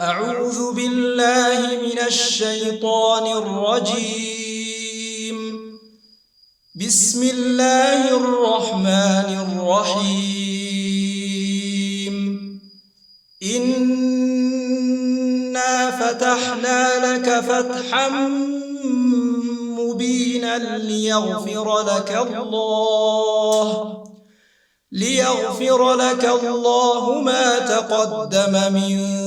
أعوذ بالله من الشيطان الرجيم. بسم الله الرحمن الرحيم. إنا فتحنا لك فتحا مبينا ليغفر لك الله ما تقدم من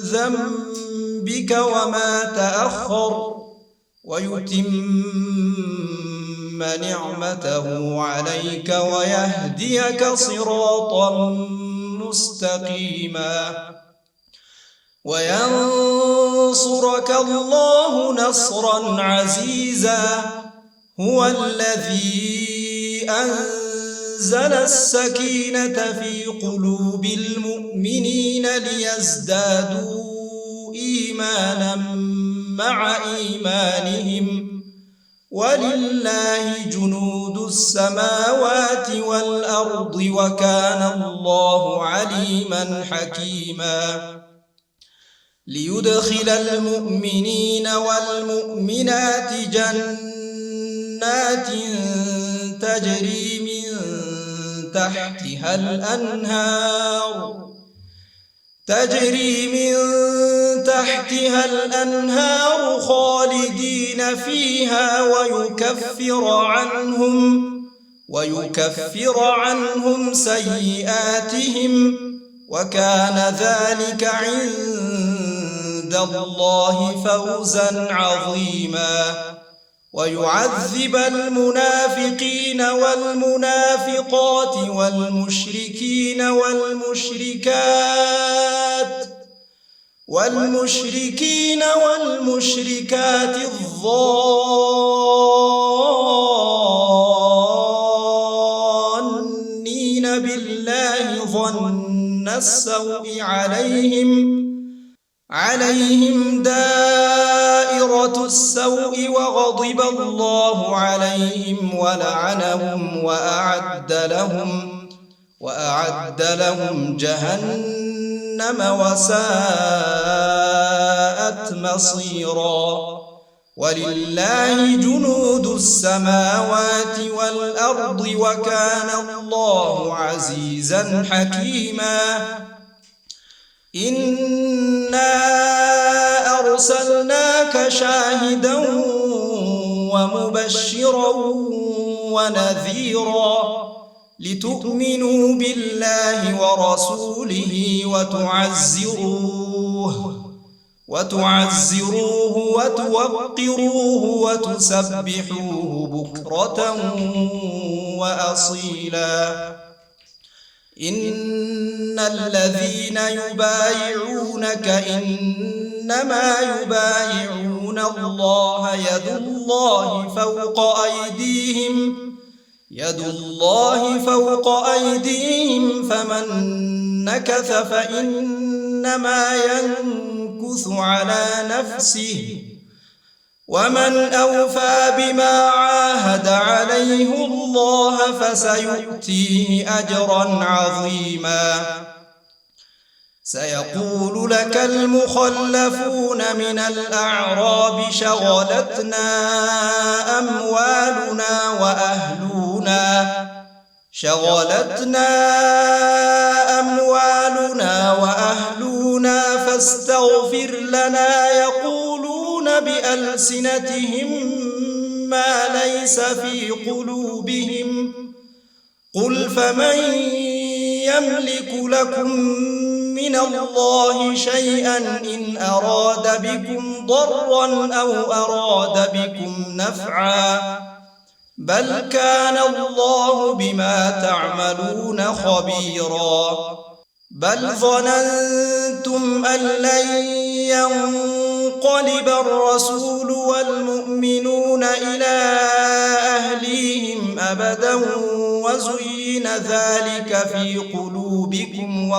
ذنبك وما تأخر ويتم نعمته عليك ويهديك صراطا مستقيما وينصرك الله نصرا عزيزا. هو الذي أنزل السكينة في قلوب المؤمنين ليزدادوا إيمانا مع إيمانهم ولله جنود السماوات والأرض وكان الله عليما حكيما. ليدخل المؤمنين والمؤمنات جنات تجري من تحتها الأنهار خالدين فيها ويكفر عنهم سيئاتهم وكان ذلك عند الله فوزا عظيما. ويعذب المنافقين والمنافقات والمشركين والمشركات الظانين بالله ظن السوء عليهم دائرة السوء وغضب الله عليهم ولعنهم وأعد لهم جهنم وساءت مصيرا. ولله جنود السماوات والأرض وكان الله عزيزا حكيما. إنا أرسلناك شاهدا ومبشرا ونذيرا لتؤمنوا بالله ورسوله وتعزروه وتوقروه وتسبحوه بكرة وأصيلا. إن الذين يبايعونك إنما يبايعون الله يد الله فوق أيديهم فمن نكث فإنما ينكث على نفسه ومن أوفى بما عاهد عليه الله فسيؤتيه أجرا عظيما. سيقول لك المخلفون من الأعراب شغلتنا أموالنا وأهلنا فاستغفر لنا يقولون بألسنتهم ما ليس في قلوبهم قل فمن يملك لكم من الله شيئا إن أراد بكم ضرا أو أراد بكم نفعا بل كان الله بما تعملون خبيرا. بل ظننتم أن لن ينقلب الرسول والمؤمنون إلى أهليهم أبدا وزين ذلك في قلوبكم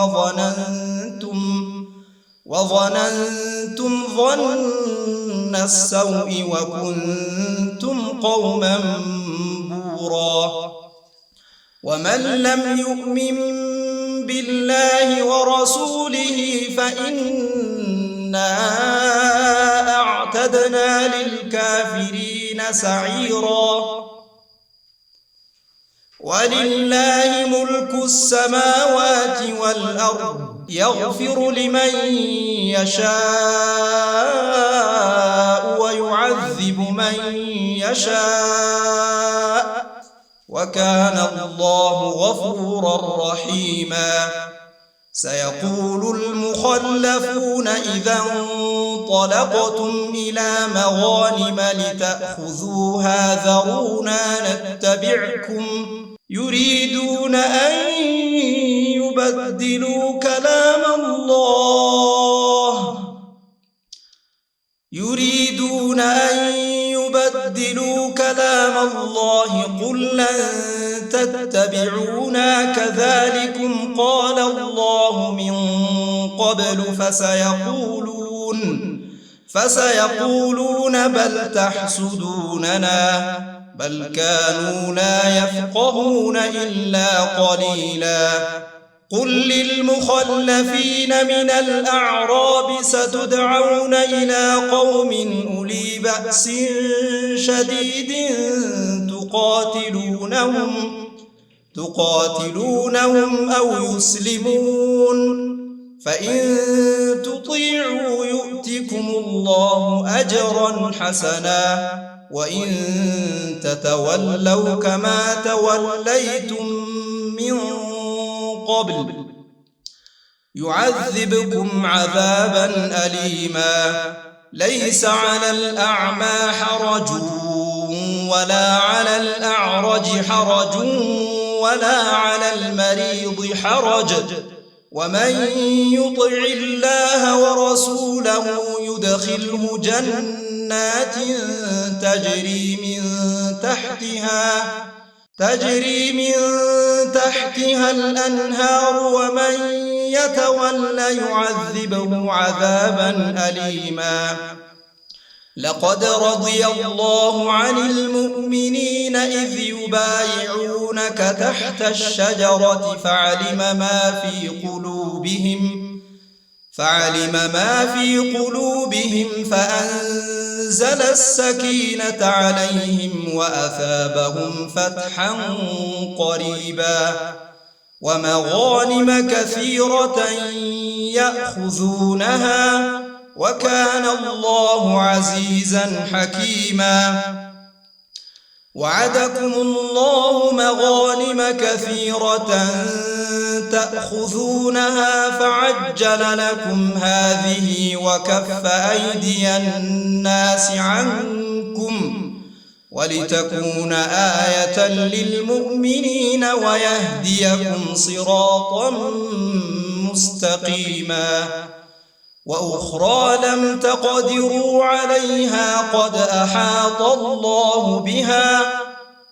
وظننتم ظن السوء وكنتم قوما بورا. ومن لم يؤمن بالله ورسوله فإن إنا أعتدنا للكافرين سعيرا ولله ملك السماوات والأرض يغفر لمن يشاء ويعذب من يشاء وكان الله غفورا رحيما سيقول المخلفون إذا انطلقتم إلى مغانم لتأخذوها ذرونا نتبعكم يريدون أن يبدلوا كلام الله قل لن تتبعونا كذلكم قال الله من قبل فسيقولون بل تحسدوننا بل كانوا لا يفقهون إلا قليلا قل للمخلفين من الأعراب ستدعون إلى قوم أولي بأس شديد تقاتلونهم أو يسلمون فإن تطيعوا يؤتكم الله أجرا حسنا وإن تتولوا كما توليتم من قبل يعذبكم عذابا أليما ليس على الأعمى حرج ولا على الأعرج حرج ولا على المريض حرج ومن يطع الله ورسوله يدخله جنات تجري من تحتها الأنهار ومن يتولى يعذبه عذابا أليما لقد رضي الله عن المؤمنين إذ يبايعونك تحت الشجرة فعلم ما في قلوبهم فأنزل السكينة عليهم وأثابهم فتحا قريبا ومغانم كثيرة يأخذونها وكان الله عزيزا حكيما وعدكم الله مغانم كثيرة تأخذونها فعجل لكم هذه وكف أيدي الناس عنكم ولتكون آية للمؤمنين ويهديكم صراطا مستقيما وأخرى لم تقدروا عليها قد أحاط الله بها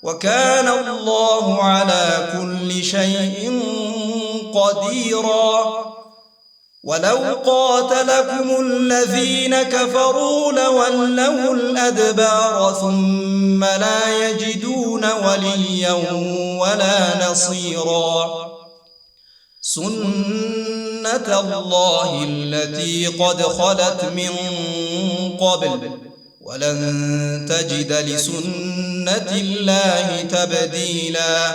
وكان الله على كل شيء قديرا ولو قاتلكم الذين كفروا لولوا الأدبار ثم لا يجدون وليا ولا نصيرا سنة الله التي قد خلت من قبل ولن تجد لسنة الله تبديلا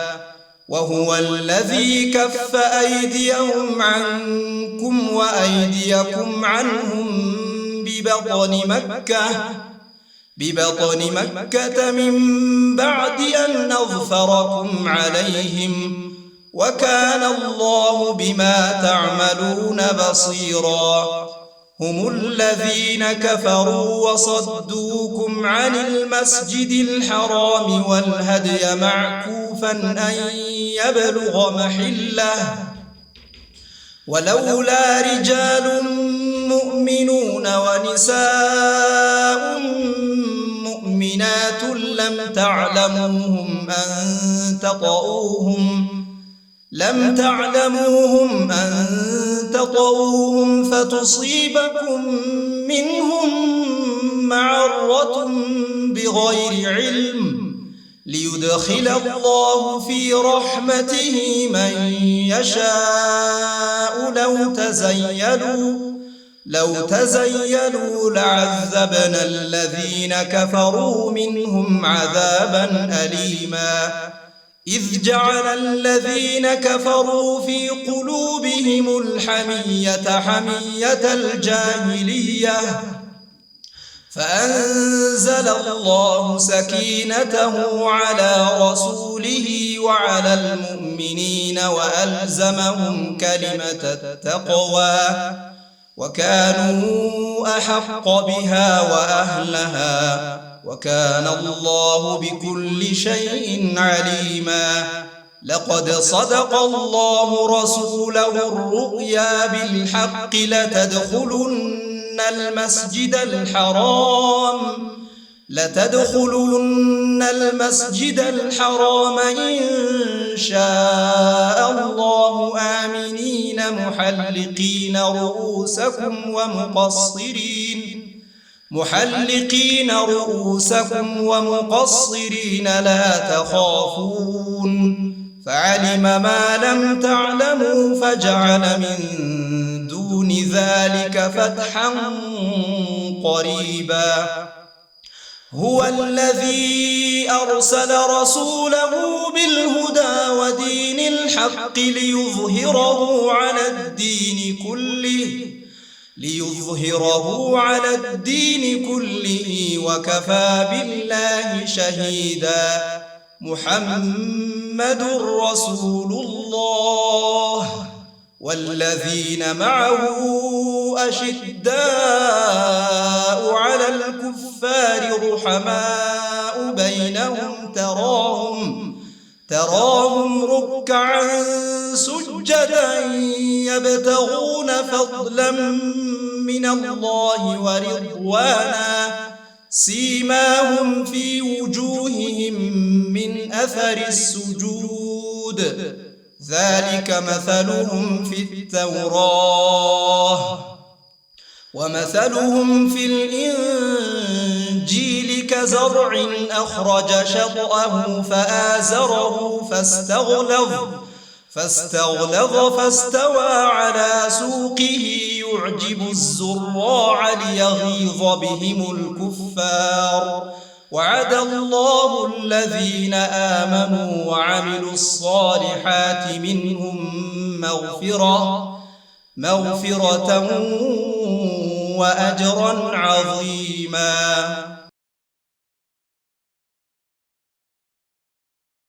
وهو الذي كف أيديهم عنكم وأيديكم عنهم ببطن مكة من بعد أن أظفركم عليهم وكان الله بما تعملون بصيرا هم الذين كفروا وصدوكم عن المسجد الحرام والهدي معكوفا أن يبلغ محله ولولا رجال مؤمنون ونساء مؤمنات لم تعلموهم أن تطؤوهم فتصيبكم منهم معرة بغير علم ليدخل الله في لو تزيلوا لعذبنا الذين كفروا منهم عذابا أليما إذ جعل الذين كفروا في قلوبهم الحمية حمية الجاهلية فأنزل الله سكينته على رسوله وعلى المؤمنين وألزمهم كلمة التقوى وكانوا أحق بها وأهلها وكان الله بكل شيء عليما لقد صدق الله رسوله الرؤيا بالحق لتدخلن المسجد الحرام إن شاء الله آمنين محلقين رؤوسكم ومقصرين لا تخافون فعلم ما لم تعلموا فجعل من دون ذلك فتحا قريبا هو الذي أرسل رسوله بالهدى ودين الحق ليظهره على الدين كله وكفى بالله شهيدا محمد رسول الله والذين معه أشداء على الكفار رحماء بينهم تراهم ركعا سجدا يبتغون فضلا من الله ورضوانا سيماهم في وجوههم من أثر السجود ذلك مثلهم في التوراة ومثلهم في الإنجيل كزرع أخرج شطأه فآزره فاستغلظ فاستوى على سوقه يعجب الزراع ليغيظ بهم الكفار وعد الله الذين آمنوا وعملوا الصالحات منهم مغفرة وأجرا عظيما.